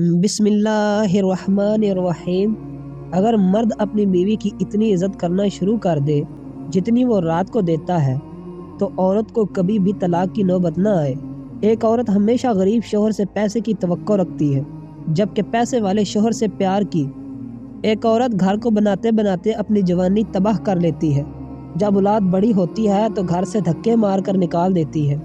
بسم اللہ الرحمن الرحیم۔ اگر مرد اپنی بیوی کی اتنی عزت کرنا شروع کر دے جتنی وہ رات کو دیتا ہے تو عورت کو کبھی بھی طلاق کی نوبت نہ آئے۔ ایک عورت ہمیشہ غریب شوہر سے پیسے کی توقع رکھتی ہے جبکہ پیسے والے شوہر سے پیار کی۔ ایک عورت گھر کو بناتے بناتے اپنی جوانی تباہ کر لیتی ہے، جب اولاد بڑی ہوتی ہے تو گھر سے دھکے مار کر نکال دیتی ہے۔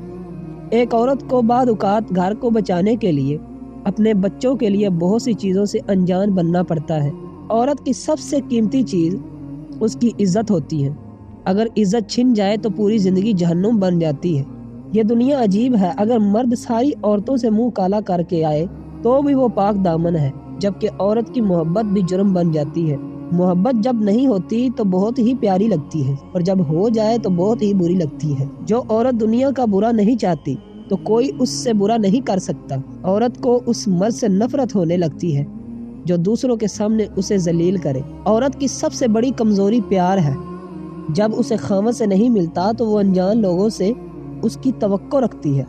ایک عورت کو بعض اوقات گھر کو بچانے کے لیے اپنے بچوں کے لیے بہت سی چیزوں سے انجان بننا پڑتا ہے۔ عورت کی سب سے قیمتی چیز اس کی عزت ہوتی ہے۔ اگر عزت چھن جائے تو پوری زندگی جہنم بن جاتی ہے۔ یہ دنیا عجیب ہے، اگر مرد ساری عورتوں سے منہ کالا کر کے آئے تو بھی وہ پاک دامن ہے، جبکہ عورت کی محبت بھی جرم بن جاتی ہے۔ محبت جب نہیں ہوتی تو بہت ہی پیاری لگتی ہے، اور جب ہو جائے تو بہت ہی بری لگتی ہے۔ جو عورت دنیا کا برا نہیں چاہتی تو کوئی اس سے برا نہیں کر سکتا۔ عورت کو اس مرد سے نفرت ہونے لگتی ہے جو دوسروں کے سامنے اسے ذلیل کرے۔ عورت کی سب سے بڑی کمزوری پیار ہے۔ جب اسے خاوند سے نہیں ملتا تو وہ انجان لوگوں سے اس کی توقع رکھتی ہے۔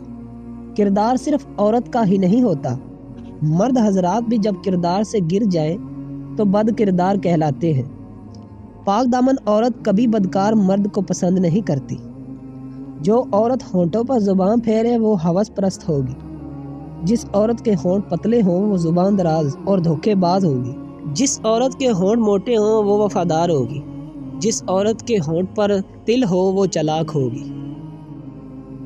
کردار صرف عورت کا ہی نہیں ہوتا، مرد حضرات بھی جب کردار سے گر جائیں تو بد کردار کہلاتے ہیں۔ پاک دامن عورت کبھی بدکار مرد کو پسند نہیں کرتی۔ جو عورت ہونٹوں پر زبان پھیرے وہ ہوس پرست ہوگی۔ جس عورت کے ہونٹ پتلے ہوں وہ زبان دراز اور دھوکے باز ہوگی۔ جس عورت کے ہونٹ موٹے ہوں وہ وفادار ہوگی۔ جس عورت کے ہونٹ پر تل ہو وہ چالاک ہوگی۔